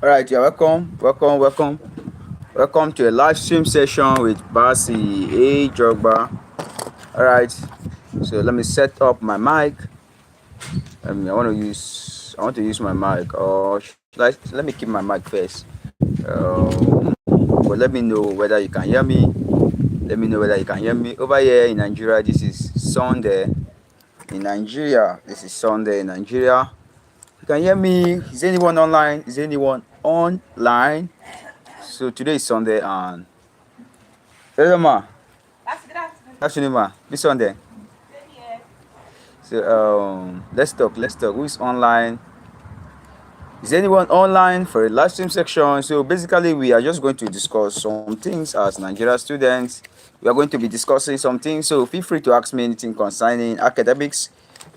All right, you're welcome to a live stream session with Basi A Jogba. All right, so let me set up my mic. I want to use my mic, or let me keep my mic first. But let me know whether you can hear me. Let me know whether you can hear me over here in Nigeria. This is Sunday in Nigeria. This is Sunday in Nigeria. You can hear me. Is anyone online? Is anyone online? So today is Sunday and hello ma. That's good afternoon. Afternoon ma. This Sunday. Good here. So let's talk. Who is online? Is anyone online for a live stream section? So basically we are just going to discuss some things as Nigeria students. We are going to be discussing some things. So feel free to ask me anything concerning academics.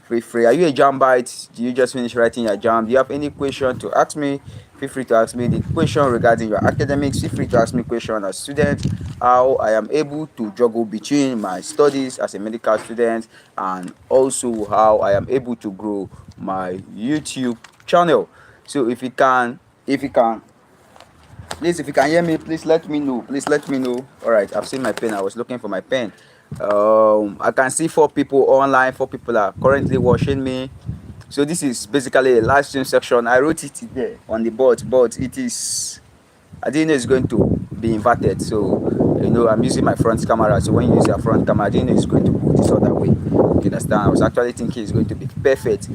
Feel free. Are you a JAMBite? Do you just finish writing your JAMB? Do you have any question to ask me? Feel free to ask me the question regarding your academics. Feel free to ask me question as student, how I am able to juggle between my studies as a medical student and also how I am able to grow my YouTube channel. So if you can hear me, please let me know. Please let me know. All right, I've seen my pen. I was looking for my pen. I can see 4 people online. 4 people are currently watching me. So this is basically a live stream section. I wrote it there on the board, but it is, I didn't know it's going to be inverted. So I'm using my front camera. So when you use your front camera, I didn't know it's going to put this other way. You understand? I was actually thinking it's going to be perfect.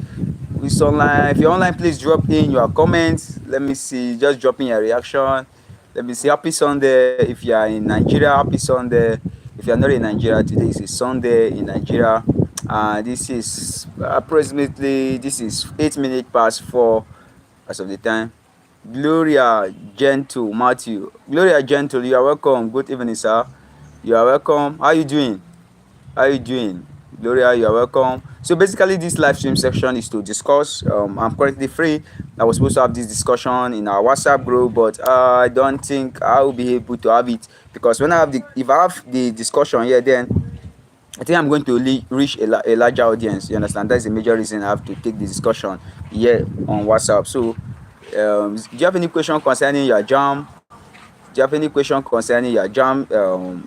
Who's online? If you're online, please drop in your comments. Let me see. Just drop in your reaction. Let me see. Happy Sunday. If you are in Nigeria, happy Sunday. If you are not in Nigeria, today is a Sunday in Nigeria. This is approximately 8 minutes past 4 as of the time. Gloria Gentle Matthew. Gloria Gentle, you are welcome. Good evening, sir. You are welcome. How are you doing? How are you doing? Gloria, you are welcome. So basically this live stream section is to discuss. I'm currently free. I was supposed to have this discussion in our WhatsApp group, but I don't think I will be able to have it because if I have the discussion here, then I think I'm going to reach a larger audience. You understand? That's the major reason I have to take the discussion here on WhatsApp. So do you have any question concerning your JAM? Do you have any question concerning your JAM?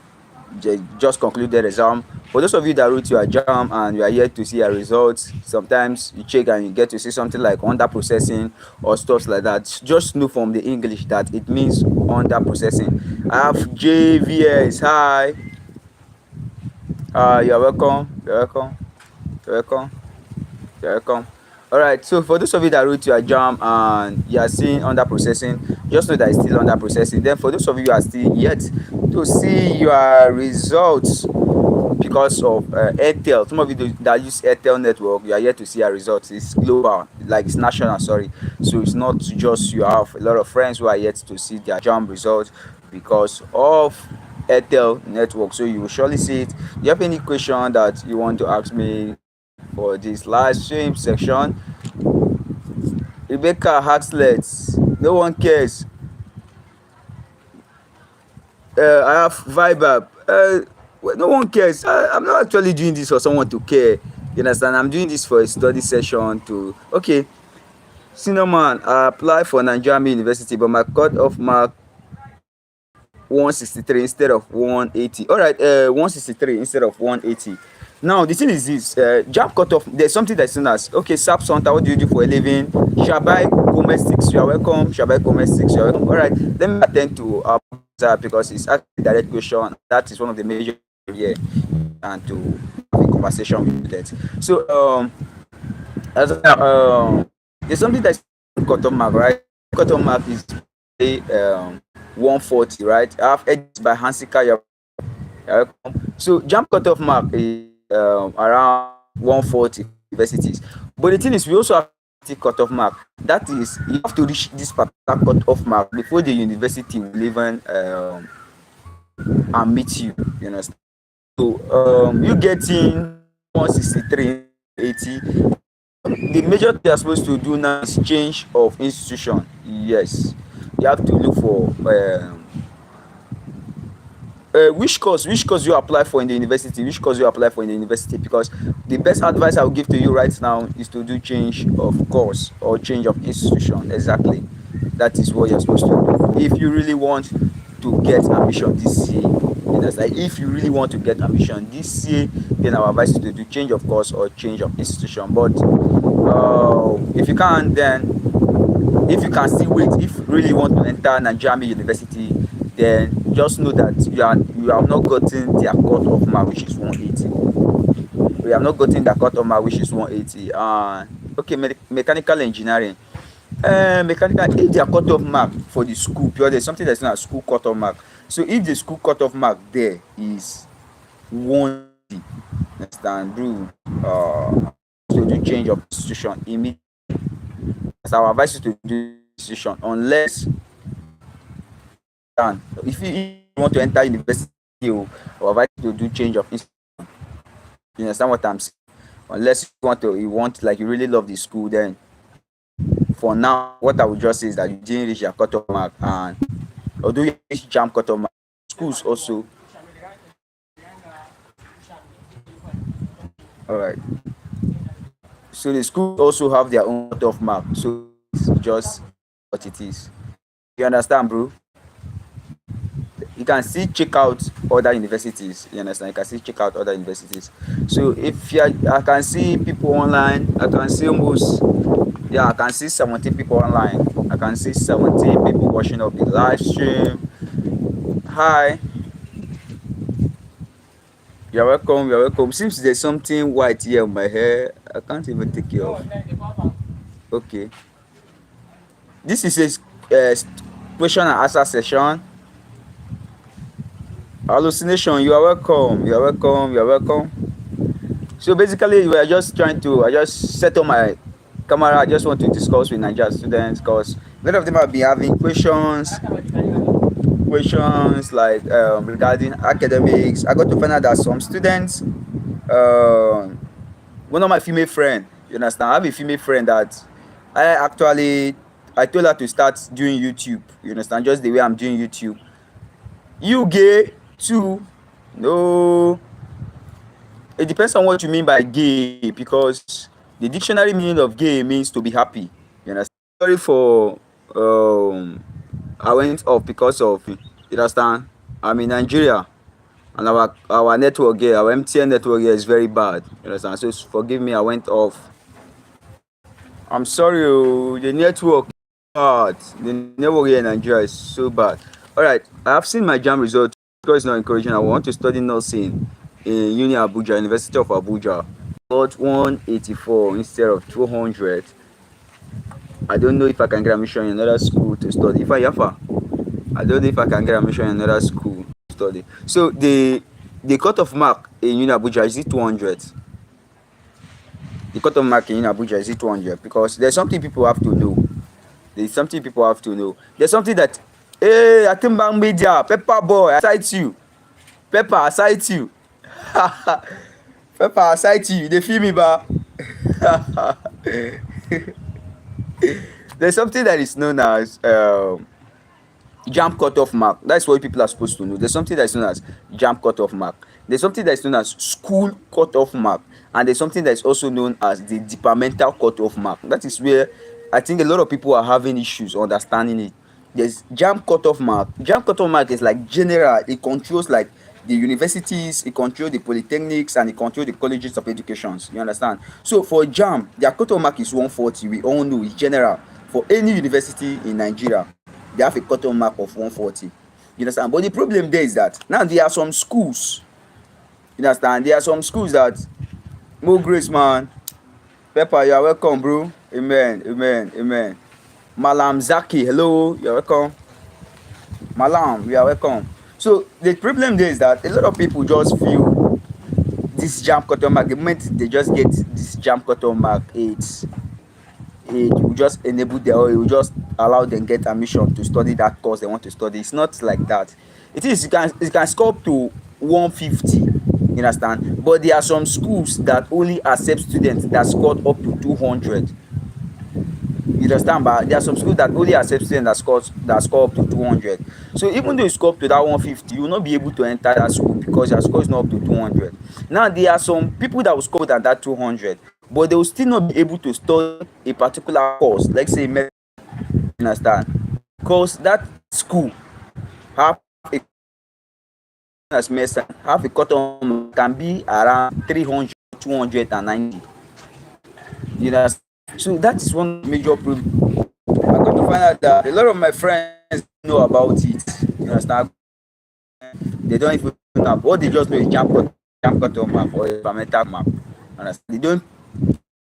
Just concluded exam. For those of you that wrote your JAM and you are here to see your results, sometimes you check and you get to see something like under processing or stuff like that. Just know from the English that it means under processing. I have JVS. Hi. You're welcome. You're welcome. You're welcome. You're welcome. All right. So for those of you that wrote your JAM and you are seeing under processing, just know that it's still under processing. Then for those of you who are still yet to see your results because of Airtel, some of you that use Airtel network, you are yet to see your results. It's global, like it's national. Sorry. So it's not just you have a lot of friends who are yet to see their JAM results because of Airtel network. So you will surely see it. Do you have any question that you want to ask me for this live stream section? Rebecca Haxlet, no one cares. I have Vibe. Well, no one cares. I'm not actually doing this for someone to care. You understand? I'm doing this for a study session to. Okay, Cinnamon, I applied for Nigerian University, but my cut-off mark 163 instead of 180. All right, 163 instead of 180. Now the thing is this: JAMB cutoff. There's something that's known as okay. SAP Santa, what do you do for a living? Shabai Comestics, you are welcome. Shabai Comestics, you are welcome. All right, let me attend to that because it's actually a direct question. That is one of the major here, and to have a conversation with that. So as there's something that's cutoff mark, right? Cutoff mark is 140, right? I have edits by Hansika. So JAMB cutoff mark is around 140 universities. But the thing is, we also have cutoff mark. That is, you have to reach this particular cutoff mark before the university will even and meet you. You understand? So you getting 163, 80. The major thing you're supposed to do now is change of institution. Yes, you have to look for which course you apply for in the university, because the best advice I will give to you right now is to do change of course or change of institution. Exactly. that is what you're supposed to do. If you really want to get admission this year, you understand? If you really want to get admission this year, then our advice is to do change of course or change of institution. But if you can't, then if you can still wait, if you really want to enter JAMB University, then just know that you have not gotten their cut off mark, which is 180. We have not gotten the cut off mark, which is 180. Okay, mechanical engineering. Mechanical, if their cut off mark for the school, because there's something that's not a school cut off mark. So if the school cut off mark there is 180, understand, bro, to do change of institution immediately. As our advice is to do institution unless if you want to enter university, our advice is to do change of institution. You understand what I'm saying? Unless you want like you really love the school, then for now what I would just say is that you didn't reach your cut off mark, and although you reach JAMB cut off mark, schools also, all right, so the schools also have their own cut off mark, so it's just what it is. You understand, bro? You can still check out other universities. You understand? You can still check out other universities. So if you I can see people online, I can see almost, yeah, I can see 17 people online. I can see 17 people watching up the live stream. Hi, you're welcome. You're welcome. Seems there's something white here on my hair. I can't even take it off. Okay. This is a question and answer session. Hallucination, you are welcome. You are welcome. You are welcome. So basically, we are just I just set on my camera. I just want to discuss with Nigerian students because a lot of them have been having questions like regarding academics. I got to find out that some students, one of my female friend, you understand, I have a female friend that I told her to start doing YouTube, you understand, just the way I'm doing YouTube. You gay too? No, it depends on what you mean by gay, because the dictionary meaning of gay means to be happy, you understand. Sorry for I went off because of, you understand, I'm in Nigeria and our network here, our MTN network here is very bad, you understand. So forgive me, I went off. I'm sorry, the network is bad. The network here in Nigeria is so bad. Alright, I have seen my JAMB result because it's not encouraging. I want to study nursing in University of Abuja. Got 184 instead of 200. I don't know if I can get admission in another school to study. If I don't know if I can get admission in another school to study. So the cutoff mark in Abuja is it 200? The cutoff mark in Abuja is it 200? Because there's something people have to know. There's something that, hey, I think Bang Media, Pepper boy, I cite you. Pepper, I cite you. Pepper, I cite you. They feel me, ba? There's something that is known as JAMB cutoff mark. That's what people are supposed to know. There's something that is known as JAMB cutoff mark. There's something that is known as school cutoff mark, and there's something that is also known as the departmental cutoff mark. That is where I think a lot of people are having issues understanding it. There's JAMB cutoff mark. JAMB cutoff mark is like general. It controls like the universities, it controls the polytechnics, and it controls the colleges of education. You understand? So for JAMB, their cutoff mark is 140. We all know it's general. For any university in Nigeria, they have a cutoff mark of 140. You understand? But the problem there is that now there are some schools. You understand? There are some schools that, more grace, man. Pepper, you are welcome, bro. Amen, amen, amen. Malam Zaki, hello, you are welcome. Malam, you are welcome. So the problem there is that a lot of people just feel this JAMB cutoff mark. The moment they just get this JAMB cutoff mark, it will just enable them, or it will just allow them get admission to study that course they want to study. It's not like that. It can score up to 150. You understand? But there are some schools that only accept students that scored up to 200. You understand? But there are some schools that only accept students that score up to 200. So even though you score up to that 150, you will not be able to enter that school because your score is not up to 200. Now there are some people that will score than that 200, but they will still not be able to study a particular course. Let's say, you understand? because that school have a as medicine have a cut off mark can be around 300 290. You understand? So that is one of the major problems. I got to find out that a lot of my friends know about it. You understand? They don't even know what they just know is jump cut off map or environmental map. Understand? They don't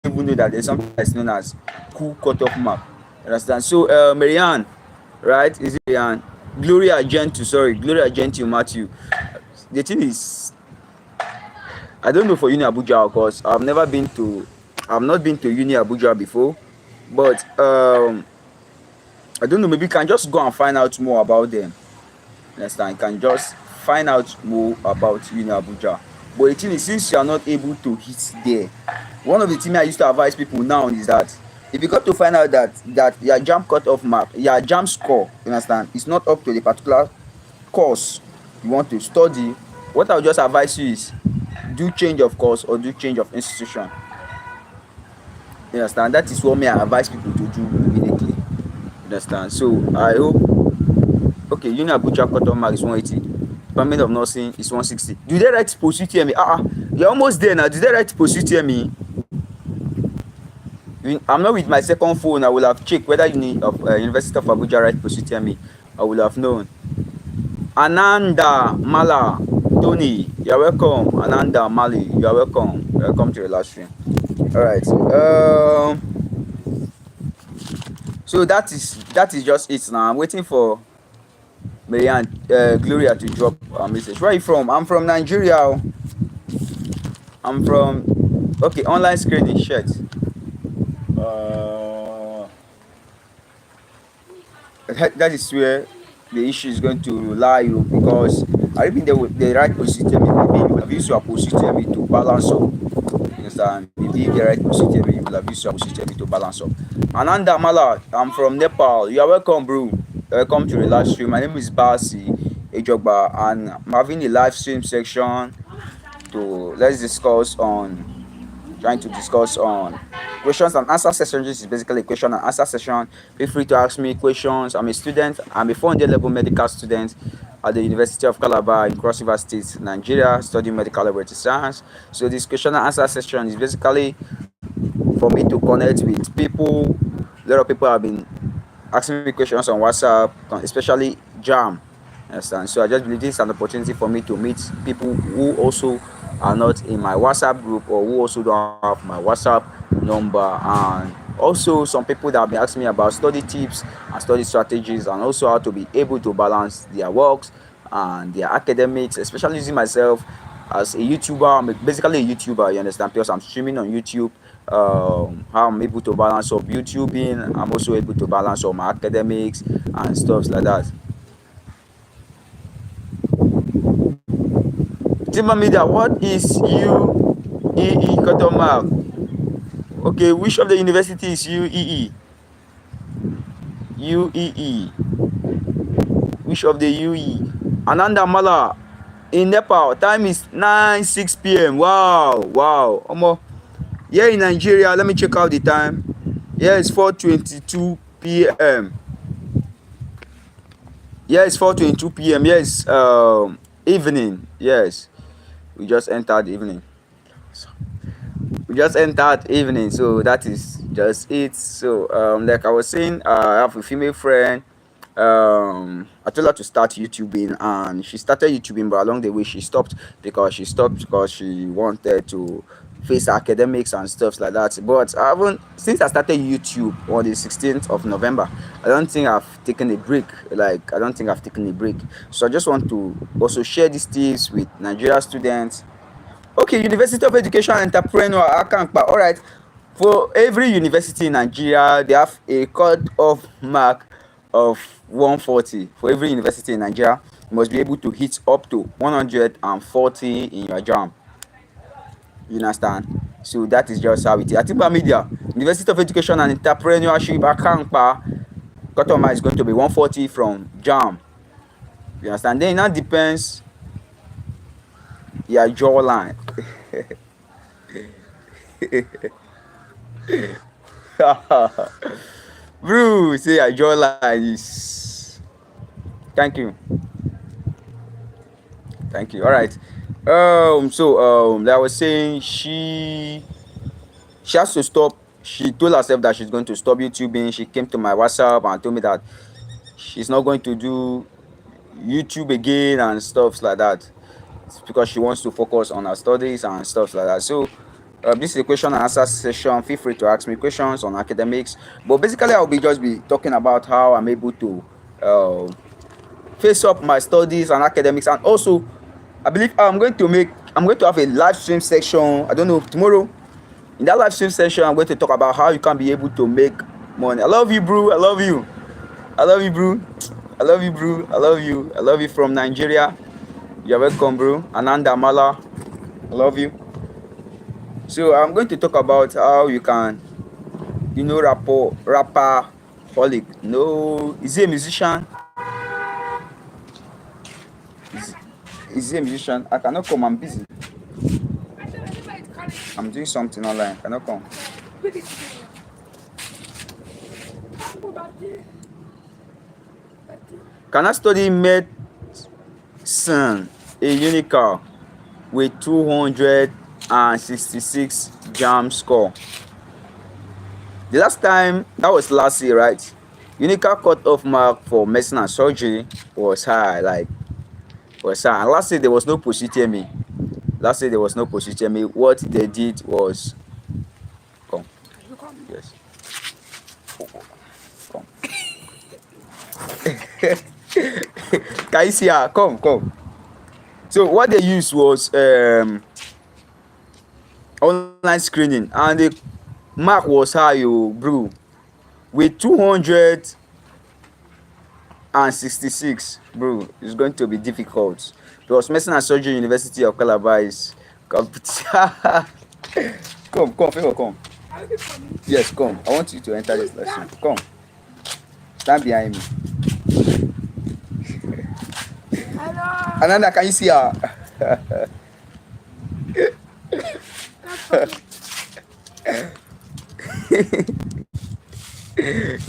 even know that there's something that's known as cool cutoff map. Understand? So, Marianne, right? Is it Marianne? Gloria Gentu, sorry, Gloria Gentu Matthew. The thing is, I don't know for Uni Abuja because I've not been to Uni Abuja before, but I don't know. Maybe you can just go and find out more about them. Understand? You can just find out more about Uni Abuja. But the thing is, since you are not able to hit there, one of the things I used to advise people now is that if you got to find out that your jam cutoff mark, your jam score, you understand, is not up to the particular course you want to study, what I'll just advise you is do change of course or do change of institution. You understand? That is what me I advise people to do immediately. You understand? So I hope okay, Uni Abuja cutoff mark is 180. Department of Nursing is 160. Do they write post UTME? You're almost there now. Do they write post UTME? I'm not with my second phone. I will have checked whether University of Abuja write post UTME. I will have known. Ananda Mala Tony, you're welcome. Ananda Mali, you're welcome. Welcome to the last stream. All right. So that is just it now. I'm waiting for Marianne Gloria to drop a message. Where are you from? I'm from Nigeria. I'm from okay, online screening shit. Uh, that is where the issue is going to lie because I think they write positive maybe you will have used your positive to balance up. You understand? Maybe if they write positive, you will have used your positive to balance up. Ananda Mala, I'm from Nepal. You are welcome, bro. Welcome to the live stream. My name is Basi Ejogba, and I'm having a live stream section to let's discuss on trying to discuss on questions and answer session. This is basically a question and answer session. Feel free to ask me questions. I'm a student. I'm a 400 level medical student at the University of Calabar in Cross River State, Nigeria, studying medical laboratory science. So this question and answer session is basically for me to connect with people. A lot of people have been asking me questions on WhatsApp, especially JAMB. Understand? So I just believe this is an opportunity for me to meet people who also are not in my WhatsApp group or who also don't have my WhatsApp number, and also some people that have been asking me about study tips and study strategies and also how to be able to balance their works and their academics, especially using myself as a YouTuber. I'm basically a YouTuber, you understand, because I'm streaming on YouTube. How I'm able to balance up YouTubing, I'm also able to balance up my academics and stuff like that. Timber Media, what is UEE cutoff mark? Okay, which of the university is UEE? UEE. Which of the UE? Ananda Mala in Nepal. Time is 9:06 p.m. Wow, wow. Here in Nigeria, let me check out the time. Here is 4:22 p.m. Here is 4:22 p.m. Yes, evening. Yes, we just entered evening. We just entered evening, so that is just it. So like I was saying, I have a female friend. I told her to start YouTubing, and she started YouTubing, but along the way she stopped because she wanted to face academics and stuff like that. But I haven't since I started YouTube on the 16th of November. I don't think I've taken a break. Like I don't think I've taken a break. So I just want to also share these tips with Nigeria students. Okay, University of Education Entrepreneur Akamkpa. All right. For every university in Nigeria, they have a cut-off mark of 140. For every university in Nigeria, you must be able to hit up to 140 in your JAMB. You understand? So that is just how it is. Atiba Media, University of Education and Entrepreneurship Akamkpa, cut-off mark is going to be 140 from JAMB. You understand? Then that depends your jawline. Bro, say I draw like this. Thank you. Thank you. All right. Like I was saying, she has to stop. She told herself that she's going to stop YouTubing. She came to my WhatsApp and told me that she's not going to do YouTube again and stuff like that. It's because she wants to focus on her studies and stuff like that. So this is a question and answer session. Feel free to ask me questions on academics. But basically, I'll be just be talking about how I'm able to uh, face up my studies and academics, and also I believe I'm going to have a live stream section. I don't know, tomorrow. In that live stream session, I'm going to talk about how you can be able to make money. I love you, bro. I love you. I love you, bro. I love you, bro. I love you. I love you from Nigeria. You're welcome, bro. Ananda Mala. I love you. So I'm going to talk about how you can, rapper, holic. No, is he a musician? Is, is he a musician? I cannot come. I'm busy. I'm doing something online. I cannot come. Can I study medicine a unical with 266 JAMB score? The last time, that was last year, right? Unical cut-off mark for medicine and surgery was high, And last year there was no post UTME. What they did was, come, yes, come. Can you see her? Come. So what they used was online screening, and the mark was high, bro, with 266, bro. It's going to be difficult because medicine and surgery University of Calabar is come, favor, come. Yes, come. I want you to enter this lesson. Come, stand behind me. Hello. Ananda, can you see her?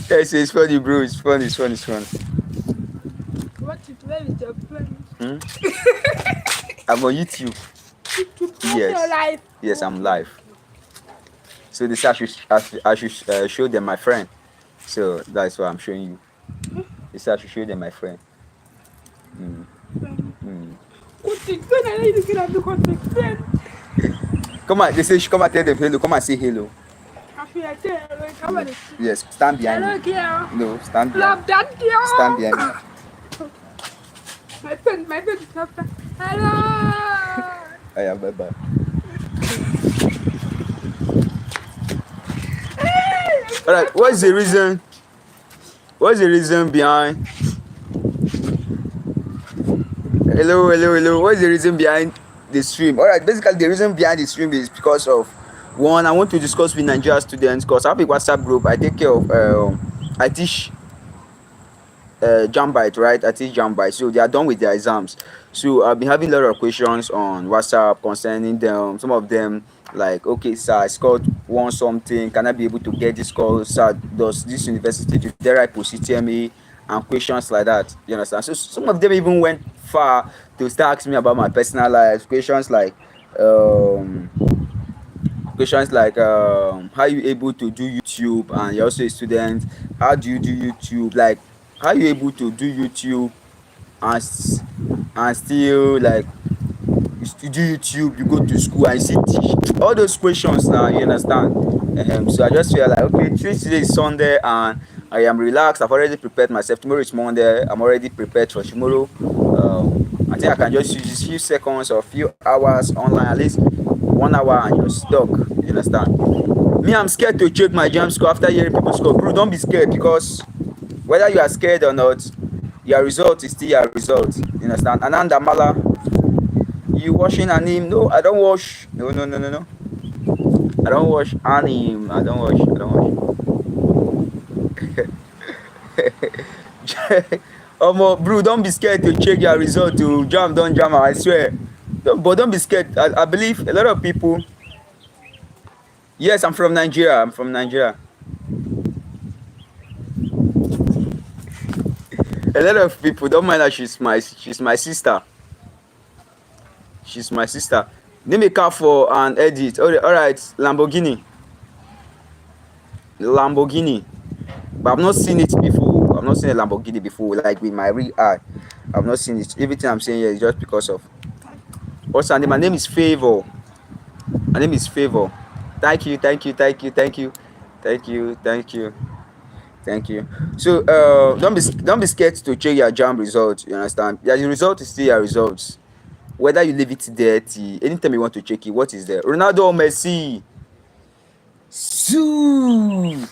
Yes, it's funny, bro. It's fun. What is where is your friend? I'm on YouTube. Yes. Yes, I'm live. So this I should show them my friend. So that's why I'm showing you. This I should show them my friend. Come on, they say come and tell them hello. Come and say hello. Yes, stand behind me. No, stand behind me. Stand behind me. My friend is up. Hello. I am bye. Alright, what's the reason behind hello? What's the reason behind the stream? Alright, basically the reason behind the stream is because of one, I want to discuss with Nigerian students because I have a WhatsApp group. I take care of I teach JAMB, right? I teach JAMB, so they are done with their exams. So I've been having a lot of questions on WhatsApp concerning them. Some of them like, okay, sir, I scored one something. Can I be able to get this score? Sir, does this university do they write post UTME and questions like that? You understand? So some of them even went far to start asking me about my personal life. Um, questions like how you able to do YouTube and you're also a student. How do you do YouTube? Like, how you able to do YouTube and still like you do YouTube, you go to school and you still teach? All those questions now, you understand? So I just feel like, okay, today is Sunday and I am relaxed. I've already prepared myself. Tomorrow is Monday. I'm already prepared for tomorrow. I think I can just use a few seconds or a few hours online, at least 1 hour, and you're stuck. You understand? Me, I'm scared to check my JAMB score after hearing people's score. Bro, don't be scared, because whether you are scared or not, your result is still your result. You understand? Ananda Mala, you washing anim? No, I don't wash. No. I don't wash anim. I don't wash. Bro, don't be scared to check your result to jam, don't jam, I swear. But don't be scared. I believe a lot of people. Yes, I'm from Nigeria. A lot of people don't mind that she's my sister. She's my sister. Name a car for an edit. All right, Lamborghini. Lamborghini. But I've not seen it before. I've not seen a Lamborghini before, like with my real eye. I've not seen it. Everything I'm saying here is just because of. What's her name? My name is Favor. My name is Favor. Thank you, thank you, thank you, thank you, thank you, thank you, thank you. So don't be scared to check your JAMB results. You understand? Yeah, the result is still your results. Whether you leave it dirty, anytime you want to check it, what is there? Ronaldo or Messi? Zoo.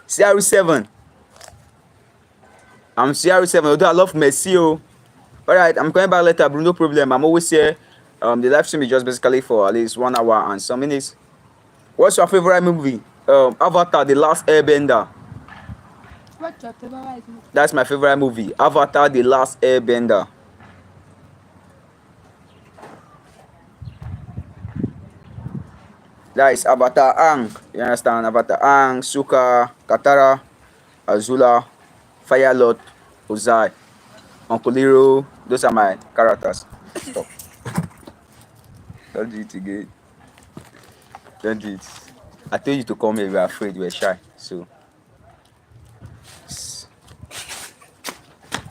CR7. I'm CR7. Although I love Messi. Oh. Alright, I'm coming back later, bro. No problem. I'm always here. The live stream is just basically for at least 1 hour and some minutes. What's your favorite movie? Avatar, The Last Airbender. What's your favorite movie? That's my favorite movie. Avatar, The Last Airbender. That is Avatar Ang. You understand? Avatar Ang, Suka, Katara, Azula, Firelord, Ozai, Uncle Hero. Those are my characters. Stop. Don't do it again. Don't do it. I told you to come here. You were afraid. You were shy. So,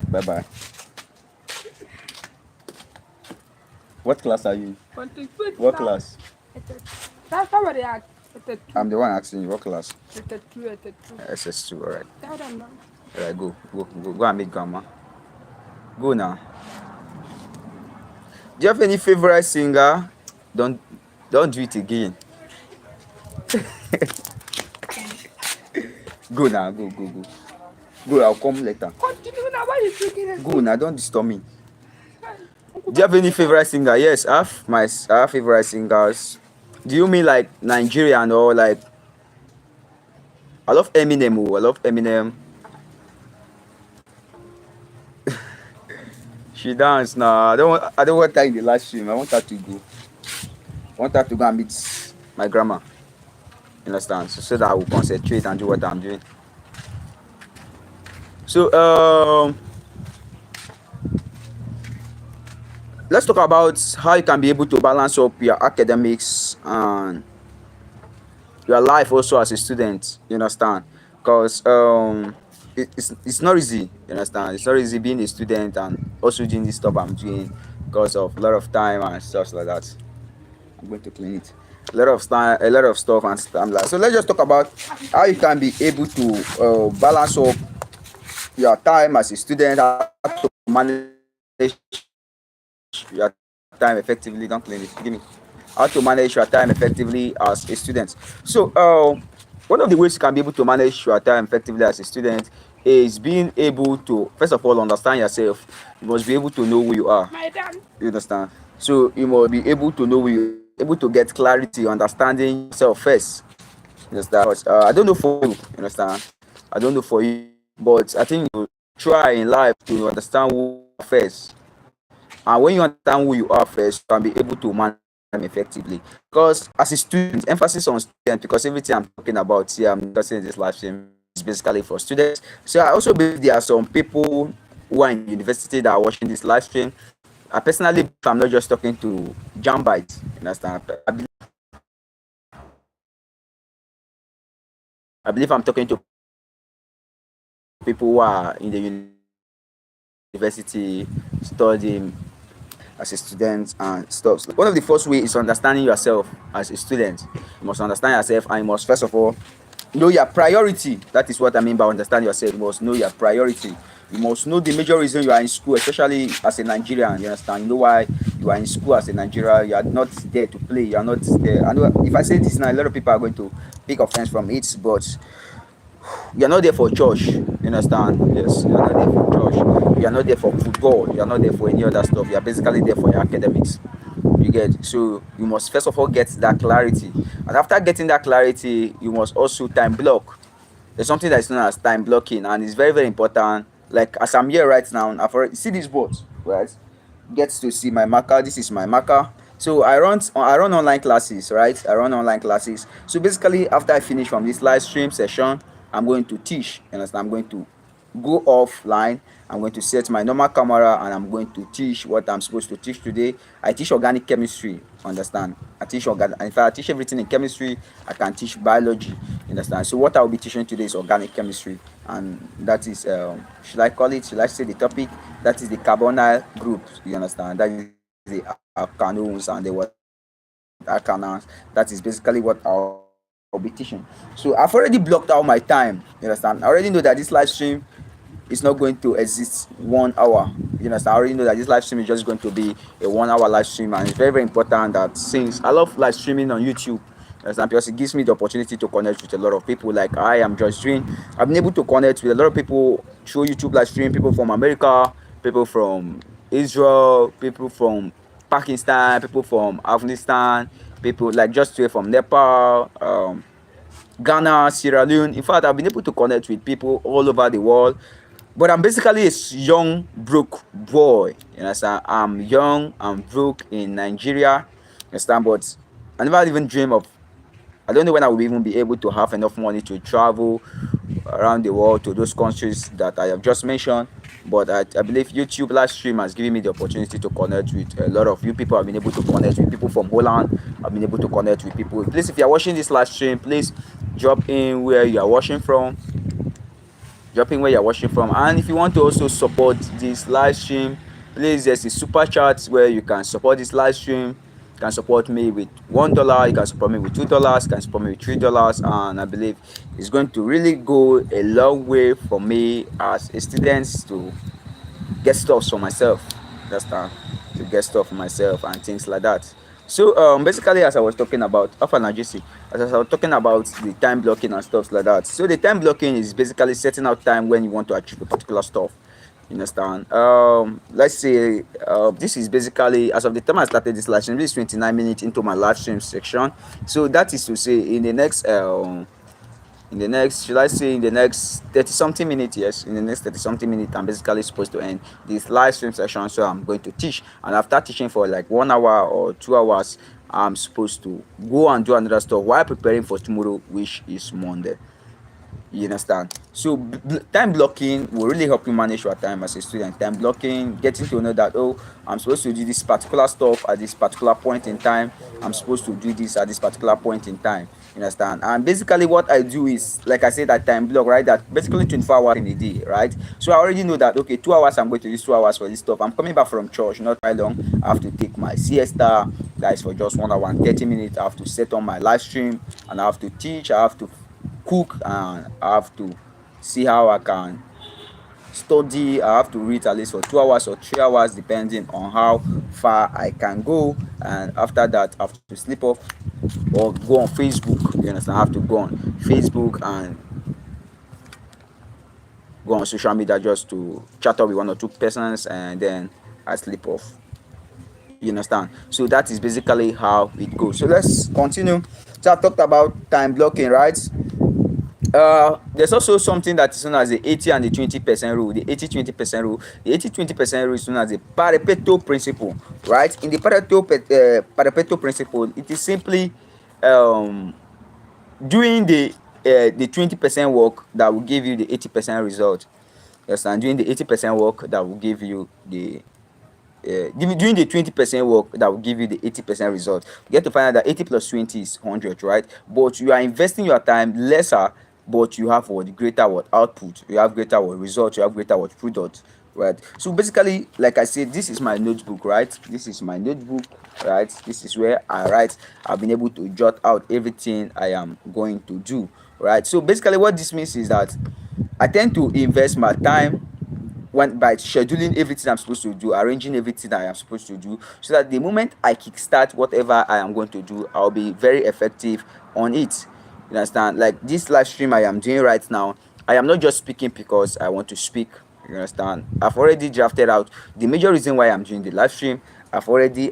bye bye. What class are you? What class? That's somebody asked. I'm the one asking you. What class? SS2. SS2. Alright. Tell them now. Alright, go and meet grandma. Go now. Do you have any favorite singer? Don't do it again. Go now, go. Go, I'll come later. Continue now. Why are you speaking? Go now, don't disturb me. Do you have any favorite singer? Yes, I have favorite singers. Do you mean like Nigerian or like? I love Eminem. Oh, I love Eminem. She dance now. I don't want her in the live stream. I want her to go. I want her to go and meet my grandma. You understand? So that I will concentrate and do what I'm doing. So let's talk about how you can be able to balance up your academics and your life also as a student. You understand? Because it's not easy. You understand? It's not easy being a student and also doing this stuff I'm doing because of a lot of time and stuff like that. I'm going to clean it. A lot of stuff and stuff like that. So let's just talk about how you can be able to balance up your time as a student, how to manage your time effectively. Don't clean it. Give me. How to manage your time effectively as a student. So one of the ways you can be able to manage your time effectively as a student is being able to, first of all, understand yourself. You must be able to know who you are. You understand? So you must be able to know who you are, able to get clarity, understanding yourself first. You understand? But, I don't know for you. You understand? I don't know for you, but I think you try in life to understand who you are first. And when you understand who you are first, you can be able to manage them effectively. Because as a student, emphasis on student, because everything I'm talking about here, I'm discussing in this live stream is basically for students. So I also believe there are some people who are in university that are watching this live stream. I personally, I'm not just talking to JAMBites. You understand? I believe I'm talking to people who are in the university studying as a student and stuff. One of the first ways is understanding yourself as a student. You must understand yourself and you must first of all know your priority. That is what I mean by understand yourself. You must know your priority. You must know the major reason you are in school, especially as a Nigerian. You understand? You know why you are in school as a Nigerian. You are not there to play. You are not there. I know if I say this now, a lot of people are going to pick offense from it, but you are not there for church. You understand? Yes, you are not there for church. You are not there for football. You are not there for any other stuff. You are basically there for your academics. You get? So you must first of all get that clarity, and after getting that clarity, you must also time block. There's something that is known as time blocking, and it's very, very important. Like as I'm here right now, I've already see this board, right? Gets to see my marker. This is my marker. So I run online classes, right? I run online classes. So basically, after I finish from this live stream session, I'm going to teach. You understand? I'm going to go offline. I'm going to set my normal camera and I'm going to teach what I'm supposed to teach today. I teach organic chemistry, understand? I teach organic. In fact, I teach everything in chemistry. I can teach biology, understand? So what I'll be teaching today is organic chemistry, and that is should I call it? Should I say the topic? That is the carbonyl groups. You understand? That is the alkanones and the what alkanans. That is basically what I'll be teaching. So I've already blocked out my time. You understand? I already know that this live stream is not going to exist 1 hour. You understand? I already know that this live stream is just going to be a 1 hour live stream, and it's very, very important that since I love live streaming on YouTube, understand, because it gives me the opportunity to connect with a lot of people like I am just doing. I've been able to connect with a lot of people through YouTube live stream, people from America, people from Israel, people from Pakistan, people from Afghanistan, people like just straight from Nepal, Ghana, Sierra Leone. In fact, I've been able to connect with people all over the world. But I'm basically a young, broke boy. You understand? I'm young, I'm broke in Nigeria. You understand? But I never even dream of, I don't know when I will even be able to have enough money to travel around the world to those countries that I have just mentioned. But I believe YouTube live stream has given me the opportunity to connect with a lot of you people. I've been able to connect with people from Holland. I've been able to connect with people. Please, if you are watching this live stream, please drop in where you are watching from. Dropping where you're watching from. And if you want to also support this live stream, please, there's a super chat where you can support this live stream. You can support me with $1, you can support me with $2, you can support me with $3, and I believe it's going to really go a long way for me as a student to get stuff for myself. That's time to get stuff for myself and things like that. So basically, as I was talking about alpha analgesic, as I was talking about the time blocking and stuff like that. So the time blocking is basically setting out time when you want to achieve a particular stuff. You understand? Let's say this is basically, as of the time I started this live stream, this is 29 minutes into my live stream section. So that is to say, in the next, should I say, in the next 30 something minutes, yes, in the next 30 something minutes, I'm basically supposed to end this live stream session. So I'm going to teach, and after teaching for like 1 hour or 2 hours, I'm supposed to go and do another stuff while preparing for tomorrow, which is Monday. You understand? So time blocking will really help you manage your time as a student. Time blocking, getting to know that, oh, I'm supposed to do this particular stuff at this particular point in time. I'm supposed to do this at this particular point in time. You understand? And basically what I do is, like I said, that time block, right? That basically 24 hours in a day, right? So I already know that, okay, 2 hours I'm going to use 2 hours for this stuff. I'm coming back from church, not very long. I have to take my siesta, guys, for just 1 hour and 30 minutes. I have to set on my live stream, and I have to teach. I have to cook, and I have to see how I can study. I have to read at least for 2 hours or 3 hours, depending on how far I can go. And after that, I have to sleep off or go on Facebook. You understand? I have to go on Facebook and go on social media just to chat up with 1 or 2 persons, and then I sleep off. You understand? So that is basically how it goes. So let's continue. So I talked about time blocking, right? There's also something that is known as the 80 and the 20% rule. The 80-20% rule. The 80-20% rule is known as the Pareto principle, right? In the Pareto principle, it is simply um, doing the 20% work that will give you the 80% result. Yes, and doing the 80% work that will give you the doing the 20% work that will give you the 80% result. You get to find out that 80 plus 20 is 100, right? But you are investing your time lesser, but you have what greater what output, you have greater what result, you have greater what product, right? So basically, like I said, this is my notebook, right? This is my notebook, right? This is where I write. I've been able to jot out everything I am going to do, right? So basically what this means is that I tend to invest my time when by scheduling everything I'm supposed to do, arranging everything I am supposed to do, so that the moment I kickstart whatever I am going to do, I'll be very effective on it. You understand? Like this live stream I am doing right now, I am not just speaking because I want to speak. You understand? I've already drafted out the major reason why I'm doing the live stream. I've already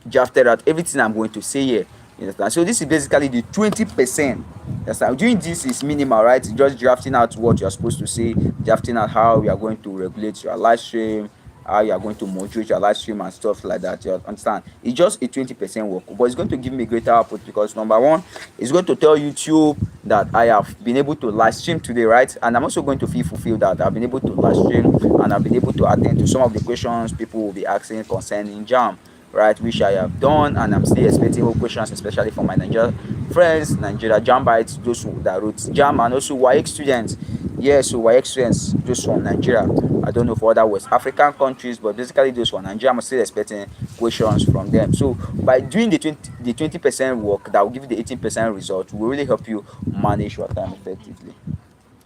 drafted out everything I'm going to say here. You understand? So this is basically the 20%. Yes, I'm doing this is minimal, right? Just drafting out what you're supposed to say, drafting out how we are going to regulate your live stream, how you are going to moderate your live stream and stuff like that. You understand? It's just a 20% work, but it's going to give me greater output because number one, it's going to tell YouTube that I have been able to live stream today, right? And I'm also going to feel fulfilled that I've been able to live stream and I've been able to attend to some of the questions people will be asking concerning JAMB, right? Which I have done, and I'm still expecting more questions, especially from my Nigeria friends, Nigeria Jambites, those that wrote JAMB, and also YX students. Yes, so YX students, those from Nigeria. I don't know for other West African countries, but basically those from Nigeria, I'm still expecting questions from them. So by doing the 20% work that will give you the 18% result will really help you manage your time effectively.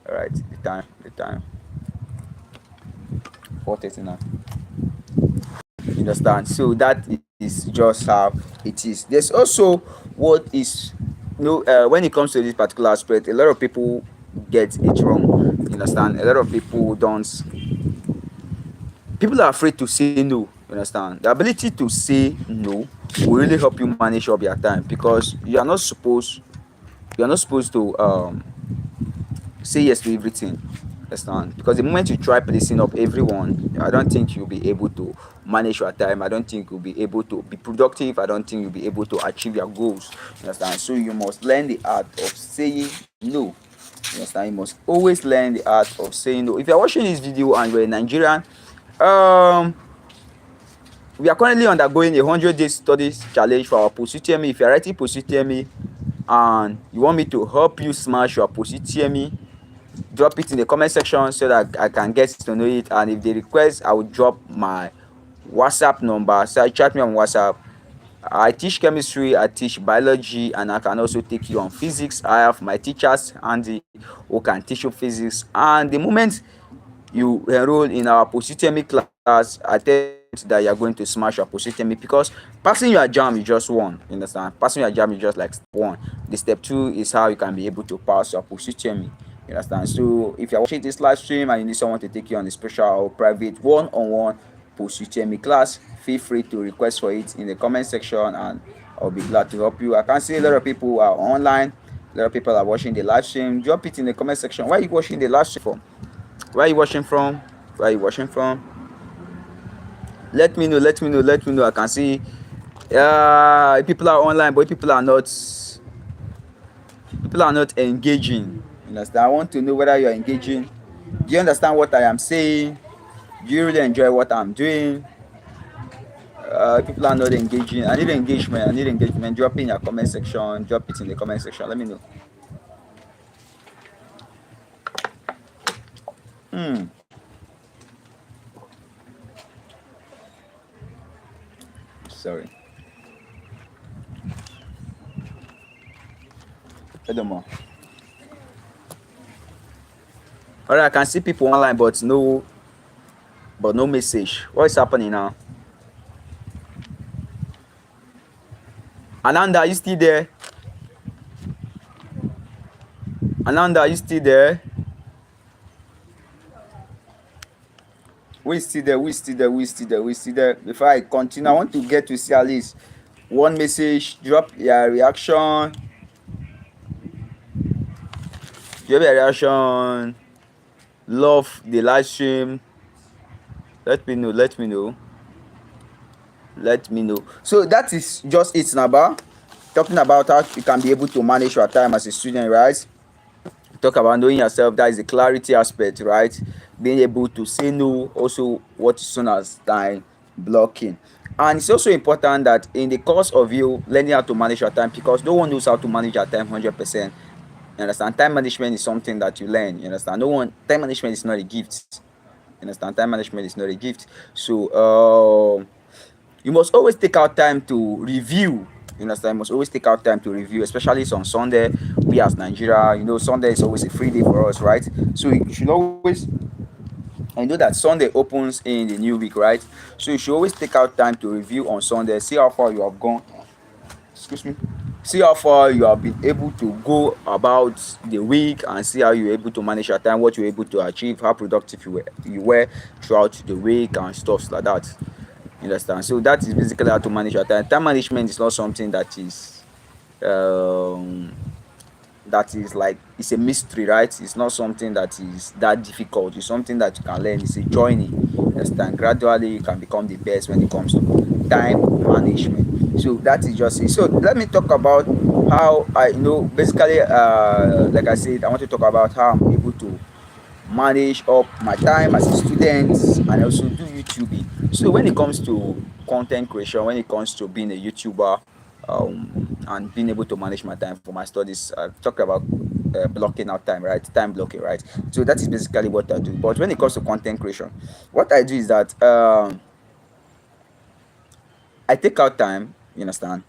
All right, the time 4:30 now. You understand? So that is just how it is. There's also what is, when it comes to this particular aspect, a lot of people get it wrong. You understand? A lot of people are afraid to say no. You understand? The ability to say no will really help you manage up your time because you are not supposed to say yes to everything. Understand? Because the moment you try placing up everyone, I don't think you'll be able to manage your time. I don't think you'll be able to be productive. I don't think you'll be able to achieve your goals. You understand? So you must learn the art of saying no. You understand? You must always learn the art of saying no. If you're watching this video and you're a Nigerian, um we are currently undergoing a 100 days studies challenge for our post UTME. If you're writing post UTME and you want me to help you smash your post UTME, drop it in the comment section so that I can get to know it. And if they request, I will drop my WhatsApp number. So chat me on WhatsApp. I teach chemistry, I teach biology, and I can also take you on physics. I have my teachers Andy who can teach you physics. And the moment you enroll in our post UTME class, I tell you that you are going to smash your post UTME because passing your JAMB is just one. You understand? Passing your JAMB is just like step one. The step two is how you can be able to pass your post UTME. You understand? So if you're watching this live stream and you need someone to take you on a special or private one-on-one post UTME class, feel free to request for it in the comment section and I'll be glad to help you. I can see a lot of people are online. A lot of people are watching the live stream. Drop it in the comment section. Why are you watching the live stream from? Where are you watching from? Where are you watching from? Let me know. Let me know. Let me know. I can see people are online, but people are not. People are not engaging. You understand? I want to know whether you are engaging. Do you understand what I am saying? Do you really enjoy what I'm doing? People are not engaging. I need engagement. I need engagement. Drop it in your comment section. Drop it in the comment section. Let me know. Sorry. Furthermore. Alright, I can see people online, but no message. What is happening now? Ananda, are you still there? Ananda, are you still there? We still there, we still there, we still there, we still there. Before I continue, I want to get to see at least one message. Drop your reaction. Drop your reaction. Love the live stream. Let me know. Let me know. Let me know. So that is just it, Naba. Talking about how you can be able to manage your time as a student, right? Talk about knowing yourself. That is the clarity aspect, right? Being able to say no. Also, what is known as time blocking. And it's also important that in the course of you learning how to manage your time, because no one knows how to manage your time 100%. You understand? Time management is something that you learn. You understand? Time management is not a gift. You understand? Time management is not a gift. So you must always take out time to review. You understand? You must always take out time to review, especially on Sunday. We as Nigeria, Sunday is always a free day for us, right? So you should always, I know that Sunday opens in the new week, right? So you should always take out time to review on Sunday, see how far you have gone. Excuse me. See how far you have been able to go about the week and see how you're able to manage your time, what you're able to achieve, how productive you were throughout the week and stuff like that. You understand? So that is basically how to manage your time. Time management is not something that is that is like, it's a mystery, right? It's not something that is that difficult. It's something that you can learn. It's a journey. Understand? Gradually you can become the best when it comes to time management. So that is just it. So let me talk about how I, basically, like I said, I want to talk about how I'm able to manage up my time as a student and also do YouTubing. So when it comes to content creation, when it comes to being a YouTuber, and being able to manage my time for my studies, I've talked about blocking out time, right? Time blocking, right? So that is basically what I do. But when it comes to content creation, what I do is that I take out time. You understand?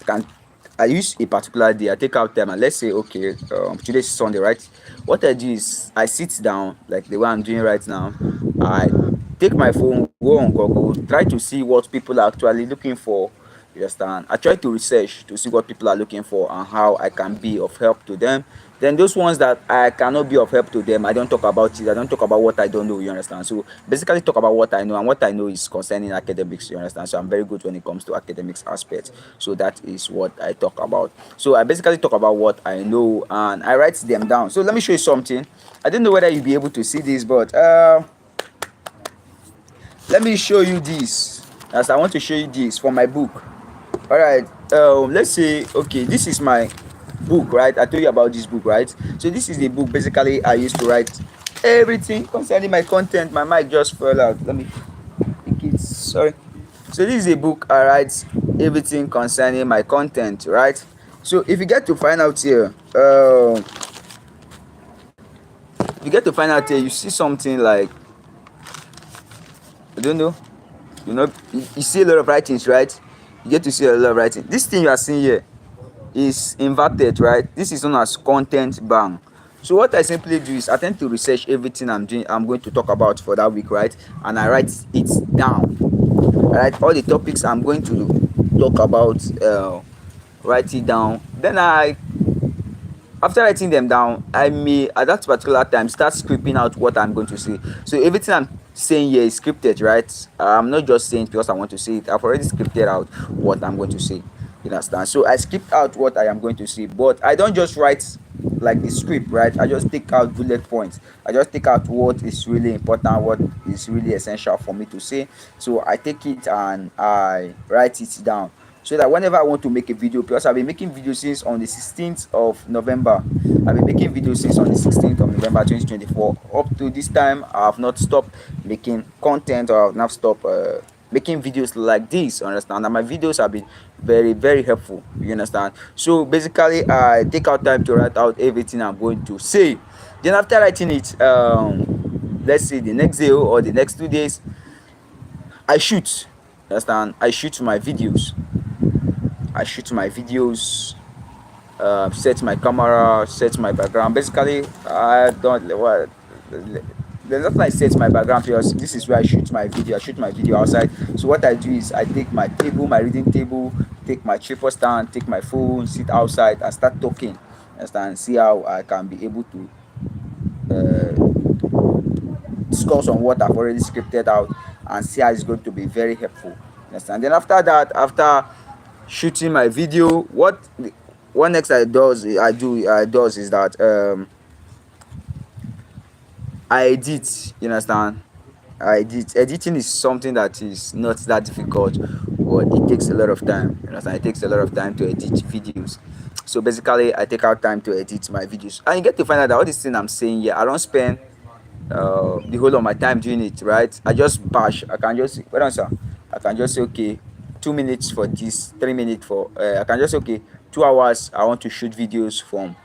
Can I use a particular day? I take out time, and let's say, okay, today is Sunday, right? What I do is I sit down like the way I'm doing right now. I take my phone, go on Google, try to see what people are actually looking for. You understand? I try to research to see what people are looking for and how I can be of help to them. Then those ones that I cannot be of help to them, I don't talk about it. I don't talk about what I don't know. You understand? So basically, talk about what I know, and what I know is concerning academics. You understand? So I'm very good when it comes to academics aspects. So that is what I talk about. So I basically talk about what I know and I write them down. So let me show you something. I don't know whether you'll be able to see this, but let me show you this. As I want to show you this for my book. All right, let's say, okay, this is my book, right? I told you about this book, right? So this is the book basically I used to write everything concerning my content. My mic just fell out. Let me pick it. Sorry. So this is a book I write everything concerning my content, right? So if you get to find out here, you get to find out here, you see something like, I don't know, you see a lot of writings, right? You get to see a lot of writing. This thing you are seeing here is inverted, right? This is known as content bank. So what I simply do is I tend to research everything I'm going to talk about for that week, right? And I write it down. I write all the topics I'm going to talk about, write it down. Then after writing them down, I may at that particular time start scripting out what I'm going to say. So everything I'm saying here is scripted, right? I'm not just saying it because I want to say it. I've already scripted out what I'm going to say. You understand? So I skipped out what I am going to say, but I don't just write like the script, right? I just take out bullet points. I just take out what is really important, what is really essential for me to say. So I take it and I write it down, so that whenever I want to make a video, because I've been making videos since on the 16th of November. I've been making videos since on the 16th of November 2024. Up to this time, I have not stopped making content, or I have not stopped making videos like this. Understand? And my videos have been very, very helpful. You understand? So basically, I take out time to write out everything I'm going to say. Then after writing it, let's say the next day or the next 2 days, I shoot. Understand? I shoot my videos. I shoot my videos, set my camera, set my background. Basically, I don't what. There's nothing like set my background, because this is where I shoot my video. I shoot my video outside. So what I do is I take my table, my reading table, take my tripod stand, take my phone, sit outside and start talking. Understand? See how I can be able to discuss on what I've already scripted out, and see how it's going to be very helpful. Understand? Then after that, after shooting my video, what next I does is that I edit. You understand? I edit. Editing is something that is not that difficult, but it takes a lot of time. You understand? It takes a lot of time to edit videos. So basically, I take out time to edit my videos, and you get to find out that all this thing I'm saying here, I don't spend the whole of my time doing it, right? I just bash. I can just wait on sir. I can just say, okay, 2 minutes for this, 3 minutes for. I can just say, okay, 2 hours. I want to shoot videos from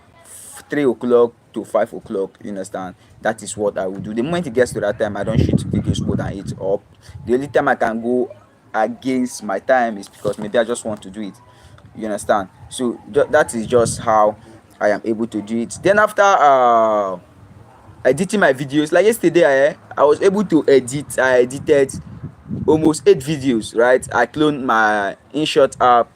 3 o'clock to 5 o'clock. You understand? That is what I will do. The moment it gets to that time, I don't shoot videos more than 8 up. The only time I can go against my time is because maybe I just want to do it. You understand? So that is just how I am able to do it. Then after editing my videos, like yesterday, I was able to edit. I edited almost 8 videos, right? I cloned my InShot app,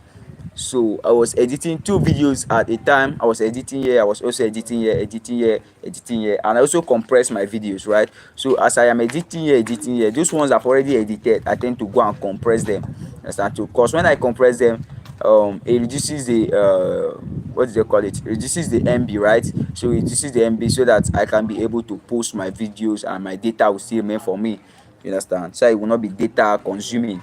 so I was editing 2 videos at a time. I was editing here, I was also editing here, editing here, editing here, and I also compress my videos, right? So as I am editing here, those ones I've already edited, I tend to go and compress them. Understand? Because when I compress them, it reduces the what do they call it, reduces the MB, right? So it reduces the MB so that I can be able to post my videos and my data will still remain for me, you understand, so it will not be data consuming,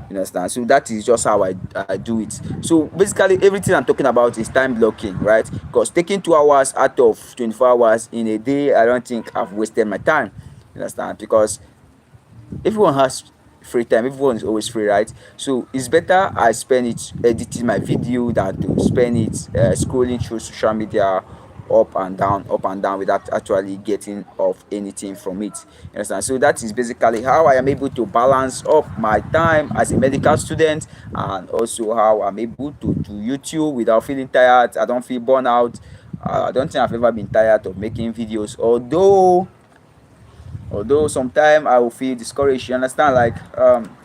you understand. So that is just how I do it. So basically everything I'm talking about is time blocking, right? Because taking 2 hours out of 24 hours in a day, I don't think I've wasted my time, you understand, because everyone has free time, everyone is always free, right? So it's better I spend it editing my video than to spend it scrolling through social media up and down without actually getting off anything from it, you understand. So that is basically how I am able to balance up my time as a medical student, and also how I'm able to do YouTube without feeling tired. I don't feel burnout. I don't think I've ever been tired of making videos, although sometimes I will feel discouraged, you understand, like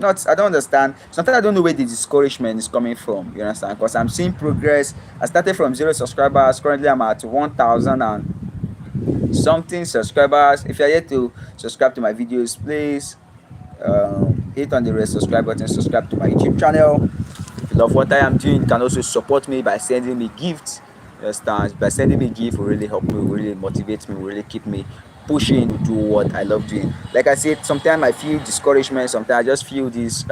not, I don't understand, sometimes I don't know where the discouragement is coming from, you understand, because I'm seeing progress. I started from 0 subscribers, currently I'm at 1000 and something subscribers. If you're yet to subscribe to my videos, please hit on the red subscribe button, subscribe to my YouTube channel. If you love what I am doing, you can also support me by sending me gifts. You understand? By sending me gifts will really help me, will really motivate me, will really keep me pushing to do what I love doing. Like I said, sometimes I feel discouragement, sometimes I just feel this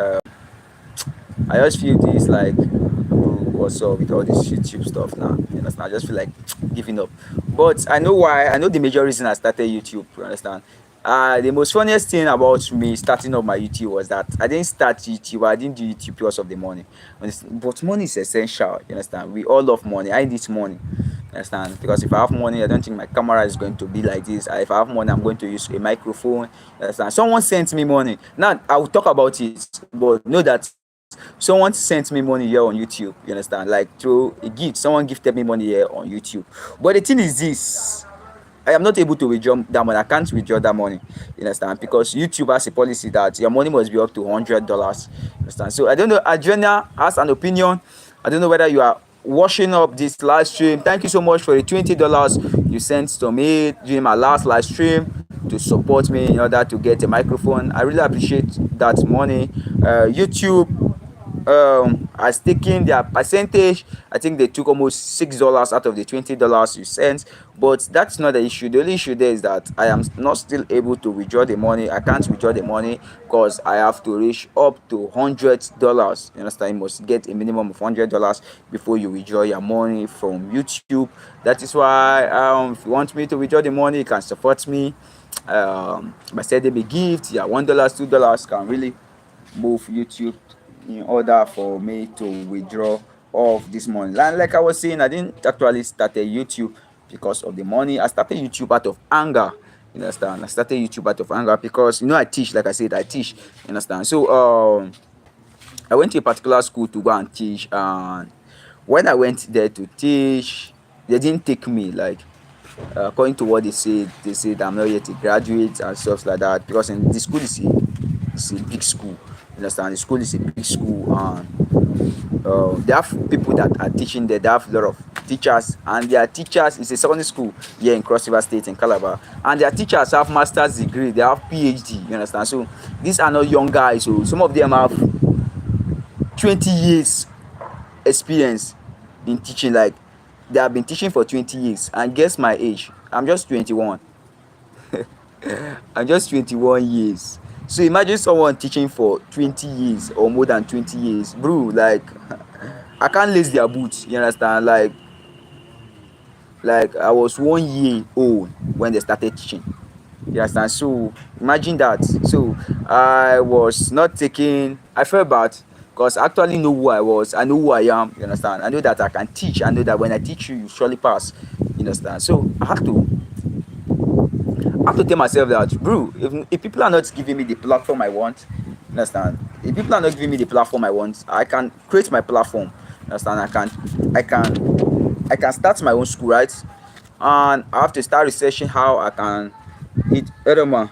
like, bro, what's up with all this YouTube stuff now? You understand? I just feel like giving up. But I know why. I know the major reason I started YouTube. You understand? The most funniest thing about me starting up my YouTube was that I didn't start YouTube. I didn't do YouTube because of the money. But money is essential. You understand? We all love money. I need money. You understand? Because if I have money, I don't think my camera is going to be like this. If I have money, I'm going to use a microphone. You understand? Someone sent me money. Now I will talk about it, but know that someone sent me money here on YouTube, you understand, like through a gift. Someone gifted me money here on YouTube. But the thing is this, I am not able to withdraw that money. I can't withdraw that money, you understand, because YouTube has a policy that your money must be up to $100, you understand. So I don't know, Adriana has an opinion. I don't know whether you are washing up this live stream. Thank you so much for the $20 you sent to me during my last live stream to support me in order to get a microphone. I really appreciate that money. YouTube has taken their percentage. I think they took almost $6 out of the $20 you sent, but that's not the issue. The only issue there is that I am not still able to withdraw the money. I can't withdraw the money because I have to reach up to $100. You understand? You must get a minimum of $100 before you withdraw your money from YouTube. That is why if you want me to withdraw the money, you can support me by sending me gifts. Yeah, $1, $2 can really move YouTube in order for me to withdraw of this money. Like I was saying, I didn't actually start a YouTube because of the money. I started YouTube out of anger. You understand? I started YouTube out of anger because I teach. Like I said, I teach. You understand? So I went to a particular school to go and teach, and when I went there to teach, they didn't take me. Like according to what they said I'm not yet a graduate and stuff like that, because in the school it's a big school. You understand? The school is a big school, and they have people that are teaching there. They have a lot of teachers, and their teachers is a secondary school here in Cross River State in Calabar, and their teachers have master's degree. They have PhD. You understand? So these are not young guys. So some of them have 20 years experience in teaching. Like they have been teaching for 20 years, and guess my age, I'm just 21. I'm just 21 years. So imagine someone teaching for 20 years or more than 20 years, bro. Like I can't lace their boots, you understand. Like I was 1 year old when they started teaching, you understand. So imagine that. So I was not taking, I felt bad because I actually know who I was, I know who I am, you understand. I know that I can teach, I know that when I teach you, you surely pass, you understand. So I have to tell myself that, bro, if people are not giving me the platform I want, you understand. If people are not giving me the platform I want, I can create my platform. You understand. I can start my own school, right? And I have to start researching how I can hit Edema.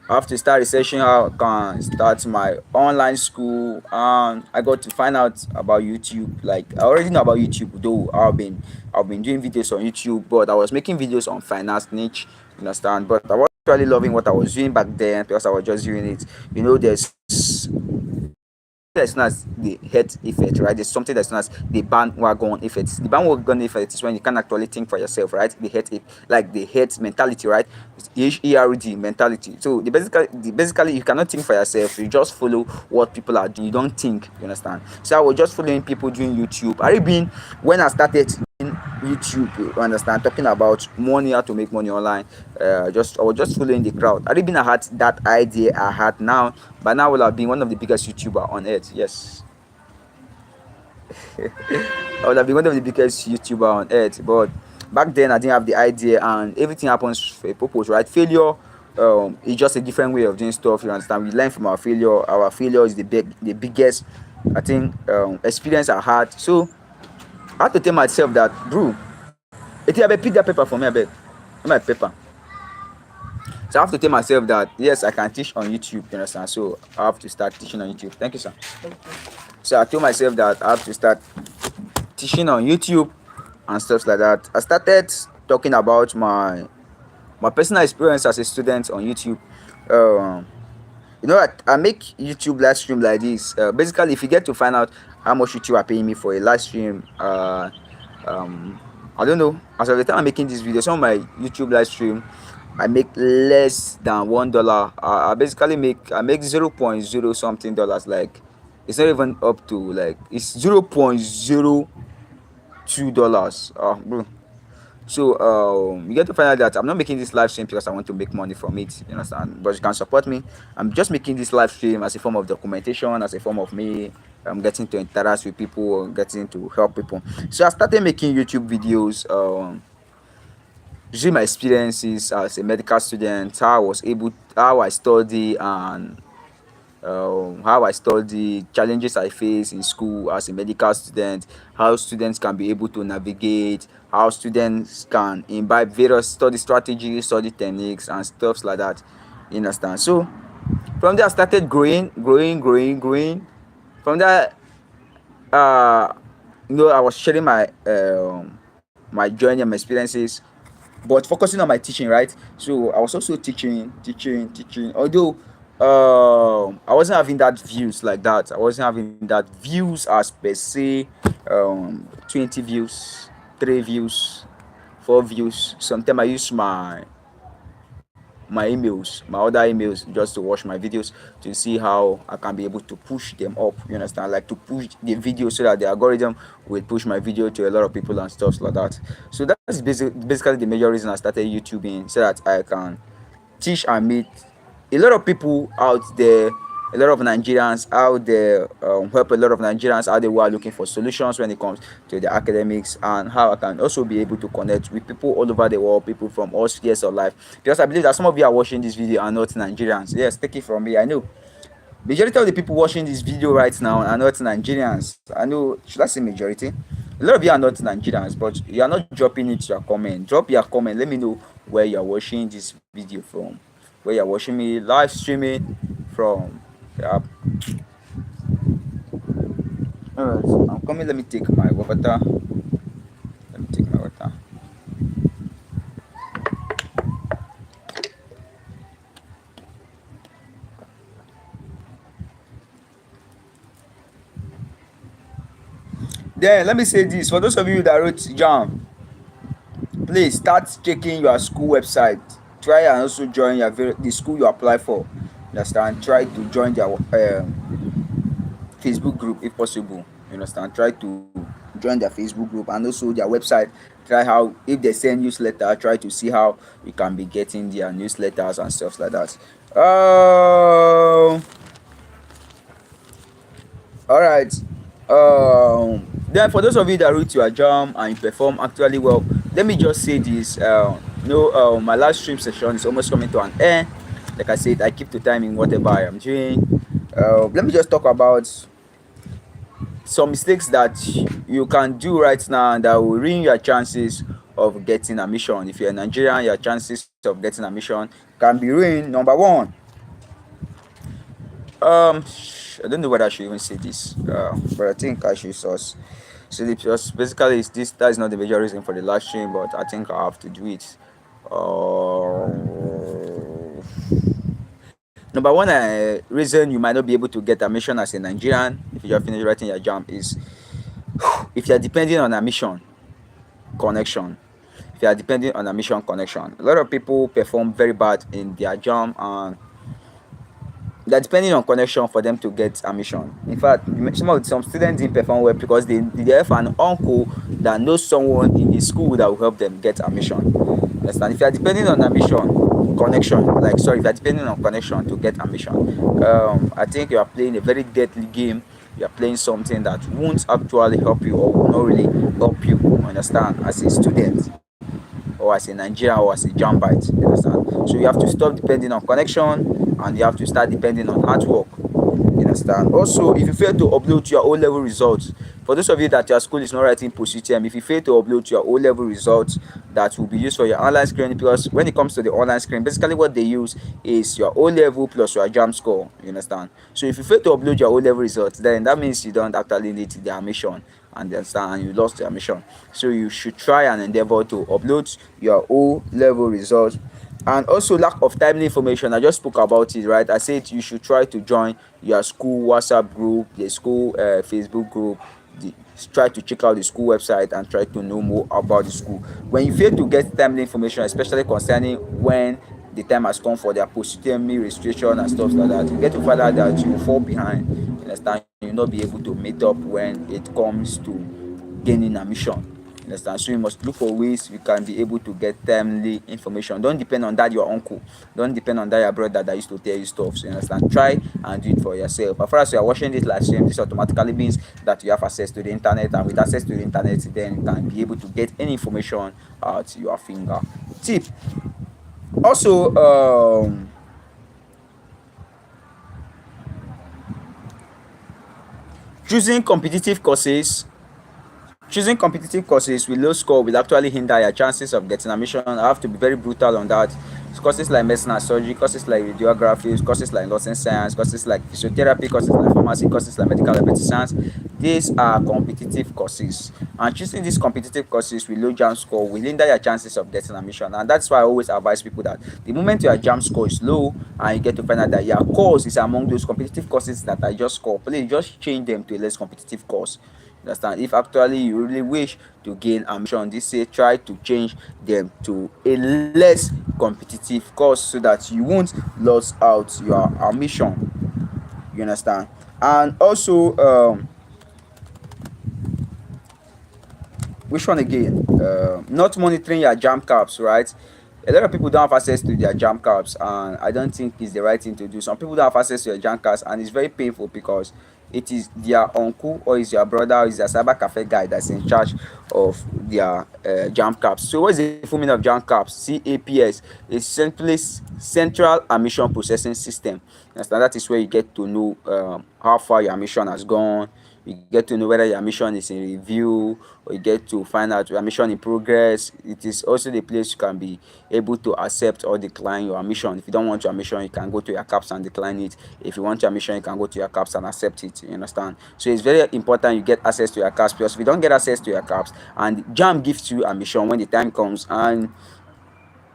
I have to start researching how I can start my online school. And I got to find out about YouTube. Like I already know about YouTube, though I've been doing videos on YouTube, but I was making videos on finance niche. You understand? But I was actually loving what I was doing back then because I was just doing it. There's that's known as the head effect, right? There's something that's known as the bandwagon effect. The bandwagon effect is when you can actually think for yourself, right? Like the head mentality, right? It's HERD mentality. So basically you cannot think for yourself. You just follow what people are doing. You don't think. You understand? So I was just following people doing YouTube. I been when I started YouTube, you understand, talking about money, how to make money online. Just I was just following the crowd. I been I had that idea I had now, but now I will have been one of the biggest YouTuber on earth. Yes, I would have been one of the biggest YouTuber on earth. But back then I didn't have the idea, and everything happens for a purpose, right? Failure, is just a different way of doing stuff. You understand? We learn from our failure. Our failure is the biggest, I think, experience I had. So I had to tell myself that, bro, it I pick that paper for me, I beg. My paper. So I have to tell myself that yes, I can teach on YouTube. You understand? So I have to start teaching on YouTube. Thank you, sir. So I told myself that I have to start teaching on YouTube and stuff like that. I started talking about my personal experience as a student on YouTube. Um, I make YouTube live stream like this. Basically, if you get to find out how much YouTube are paying me for a live stream, um, I don't know. As of the time I'm making this video, some of my YouTube live stream, I make less than $1. I make 0.0 something dollars. Like it's not even up to like it's 0.02 dollars. Bro. So you get to find out that I'm not making this live stream because I want to make money from it. You understand? But you can support me. I'm just making this live stream as a form of documentation, as a form of me. I'm getting to interact with people, getting to help people. So I started making YouTube videos. Using my experiences as a medical student, how I study, and how I study, challenges I face in school as a medical student, how students can be able to navigate, how students can imbibe various study strategies, study techniques, and stuff like that. You understand? So from there, I started growing. From there, uh, I was sharing my journey and my experiences, but focusing on my teaching, right? So I was also teaching. Although I wasn't having that views like that. I wasn't having that views as per se. 20 views, 3 views, 4 views. Sometimes I use my emails, my other emails, just to watch my videos to see how I can be able to push them up. You understand? Like to push the video so that the algorithm will push my video to a lot of people and stuff like that. So that's basically the major reason I started YouTubing, so that I can teach and meet a lot of people out there, a lot of Nigerians out there, help a lot of Nigerians out there who are looking for solutions when it comes to the academics, and how I can also be able to connect with people all over the world, people from all spheres of life. Because I believe that some of you are watching this video are not Nigerians. Yes, take it from me. I know majority of the people watching this video right now are not Nigerians. I know, should I say majority? A lot of you are not Nigerians, but you are not dropping it your comment. Drop your comment. Let me know where you are watching this video from, where you are watching me live streaming from. Yeah. Alright, I'm coming. Let me take my water. Let me take my water. Then let me say this for those of you that wrote JAMB, please start checking your school website. Try and also join the school you apply for. Understand? Try to join their Facebook group if possible. You understand? Try to join their Facebook group and also their website. Try how if they send newsletter, try to see how you can be getting their newsletters and stuff like that. All right. Then for those of you that root your jam and you perform actually well, let me just say this. My last stream session is almost coming to an end. Like I said, I keep to time in whatever I am doing. Let me just talk about some mistakes that you can do right now that will ruin your chances of getting admission. If you're a Nigerian, your chances of getting admission can be ruined. Number one, I don't know whether I should even say this, but I think I should source. So because basically, it's this that is not the major reason for the live stream, but I think I have to do it. Uh, Number one reason you might not be able to get admission as a Nigerian if you just finished writing your JAMB is if you are depending on admission connection. If you are depending on admission connection, a lot of people perform very bad in their JAMB and they're depending on connection for them to get admission. In fact, some students didn't perform well because they have an uncle that knows someone in the school that will help them get admission. Understand? If you are depending on admission connection, if you are depending on connection to get admission, I think you are playing a very deadly game. You are playing something that won't actually help you or will not really help you. Understand? As a student, or as a Nigerian or as a Jambite, you understand? So you have to stop depending on connection and you have to start depending on hard work. You understand? Also, if you fail to upload your O-level results, for those of you that your school is not writing post-UTM, if you fail to upload your O-level results that will be used for your online screening, because when it comes to the online screen, basically what they use is your O-level plus your JAMB score. You understand? So if you fail to upload your O-level results, then that means you don't actually need the admission and understand, and you lost the admission. So you should try and endeavor to upload your O-level results. And also lack of timely information, I just spoke about it, right? I said you should try to join your school WhatsApp group, the school Facebook group, try to check out the school website and try to know more about the school. When you fail to get timely information, especially concerning when the time has come for their post-UTM registration and stuff like that, you get to find out that you fall behind. You understand? You'll not be able to meet up when it comes to gaining admission. Understand? So you must look for ways you can be able to get timely information. Don't depend on that your uncle. Don't depend on that your brother that used to tell you stuff. So you understand? Try and do it for yourself. As far as you are watching this live stream, this automatically means that you have access to the internet, and with access to the internet, then you can be able to get any information at your fingertip. Also, choosing competitive courses Choosing competitive courses with low score will actually hinder your chances of getting admission. I have to be very brutal on that. Courses like medicine and surgery, courses like radiography, courses like nursing science, courses like physiotherapy, courses like pharmacy, courses like medical laboratory science, these are competitive courses. And choosing these competitive courses with low JAMB score will hinder your chances of getting admission. And that's why I always advise people that the moment your JAMB score is low and you get to find out that your course is among those competitive courses that I just scored, please just change them to a less competitive course. Understand? If actually you really wish to gain admission, this say try to change them to a less competitive course so that you won't lose out your admission. You understand? And also, which one again? Not monitoring your JAMB caps, right? A lot of people don't have access to their JAMB caps, and I don't think it's the right thing to do. Some people don't have access to their JAMB caps, and it's very painful because it is their uncle or is your brother or is their cyber cafe guy that's in charge of their JAMB caps. So what is the full meaning of JAMB caps? CAPS is simply Central Admission Processing System. That is where you get to know how far your admission has gone. You get to know whether your admission is in review, or you get to find out your admission in progress. It is also the place you can be able to accept or decline your admission. If you don't want your admission, you can go to your caps and decline it. If you want your admission, you can go to your caps and accept it. You understand? So it's very important you get access to your caps, because if you don't get access to your caps and JAMB gives you admission when the time comes, and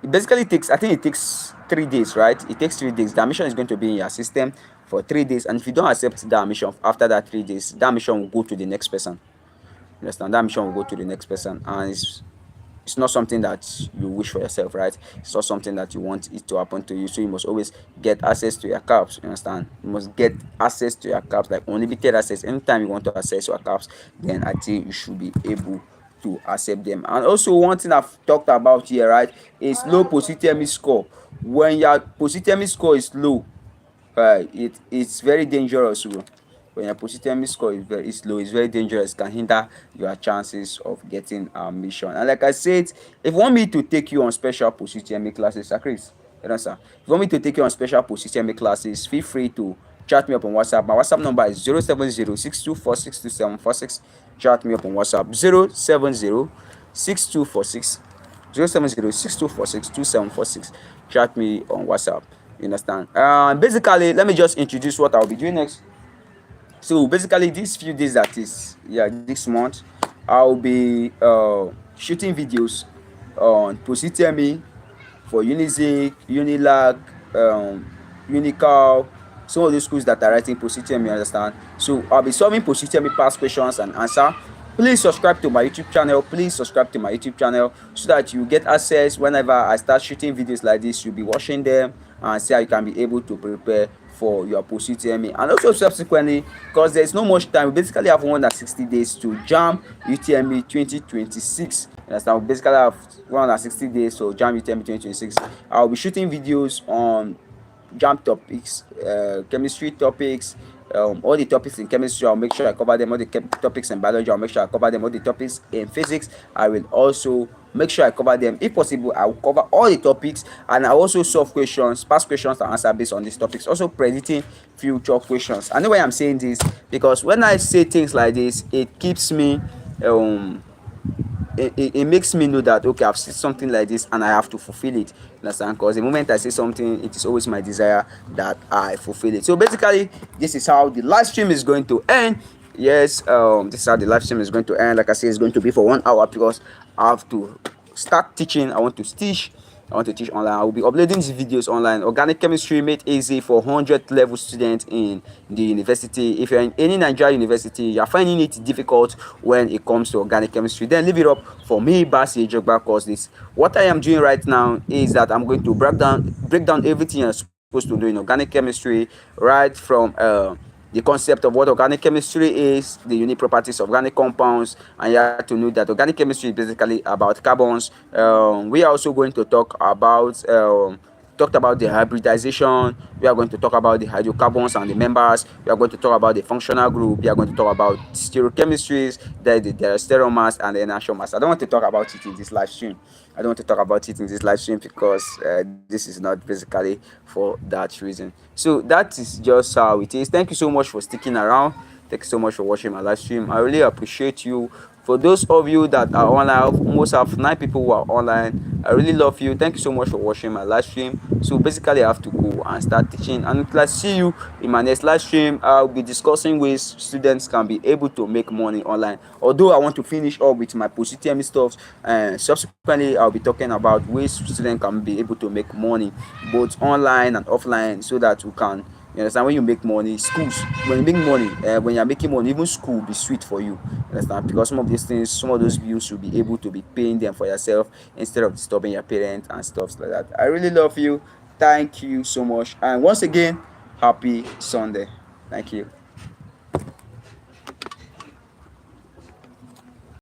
it basically takes, I think it takes 3 days, right? It takes 3 days. The admission is going to be in your system for 3 days, and if you don't accept the admission after that 3 days, the admission will go to the next person. You understand? That admission will go to the next person, and it's not something that you wish for yourself, right? It's not something that you want it to happen to you. So you must always get access to your caps. You understand? You must get access to your caps, like unlimited access. Anytime you want to access your caps, then I think you should be able to accept them. And also, one thing I've talked about here, right, is low post-UTME score. When your post-UTME score is low, it's very dangerous. When your post-UTME score is low, it's very dangerous. It can hinder your chances of getting admission. And like I said, if you want me to take you on special post-UTME classes, Sir Chris, you know, sir, if you want me to take you on special post-UTME classes, feel free to chat me up on WhatsApp. My WhatsApp number is 07062462746. Chat me up on WhatsApp 0706246 Chat me on WhatsApp. You understand? Basically, let me just introduce what I'll be doing next. So basically, these few days, that is, this month, I'll be shooting videos on post-UTME for Unizik, Unilag, Unical, some of those schools that are writing post-UTME, you understand. So I'll be solving post-UTME past questions and answer. Please subscribe to my YouTube channel. Please subscribe to my YouTube channel so that you get access whenever I start shooting videos like this. You'll be watching them and see how you can be able to prepare for your post UTME. And also subsequently, because there's no much time, we basically have 160 days to JAMB UTME 2026. You understand? We basically have 160 days to JAMB UTME 2026. I'll be shooting videos on JAMB topics, chemistry topics, all the topics in chemistry. I'll make sure I cover them. All the topics in biology, I'll make sure I cover them. All the topics in physics, I will also make sure I cover them. If possible, I will cover all the topics, and I also solve questions, past questions, and answer based on these topics. Also predicting future questions. I know why I'm saying this, because when I say things like this, it keeps me um it makes me know that okay, I've said something like this and I have to fulfill it. You understand? Because the moment I say something, it is always my desire that I fulfill it. So basically, this is how the live stream is going to end. Yes, this is how the live stream is going to end. Like I said, it's going to be for 1 hour because I have to start teaching. I want to teach online. I will be uploading these videos online. Organic chemistry made easy for 100 level students in the university. If you're in any Nigerian university, you're finding it difficult when it comes to organic chemistry, then leave it up for me, Basi Jogba, because this what I am doing right now is that I'm going to break down everything you're supposed to do in organic chemistry, right from the concept of what organic chemistry is, the unique properties of organic compounds, and you have to know that organic chemistry is basically about carbons. We are also going to talked about the hybridization. We are going to talk about the hydrocarbons and the members. We are going to talk about the functional group. We are going to talk about stereochemistries, the stereomass and the inertial mass. I don't want to talk about it in this live stream. I don't want to talk about it in this live stream because this is not basically for that reason. So that is just how it is. Thank you so much for sticking around. Thank you so much for watching my live stream. I really appreciate you. For those of you that are online, I almost have 9 people who are online. I really love you. Thank you so much for watching my live stream. So basically, I have to go and start teaching. And let's see you in my next live stream. I'll be discussing ways students can be able to make money online. Although I want to finish up with my post-UTME stuff, and subsequently, I'll be talking about ways students can be able to make money both online and offline, so that we can, you understand, when you make money, schools, when you make money, when you're making money, even school will be sweet for you. You understand? Because some of these things, some of those bills, you'll be able to be paying them for yourself instead of disturbing your parents and stuff like that. I really love you. Thank you so much. And once again, happy Sunday. Thank you.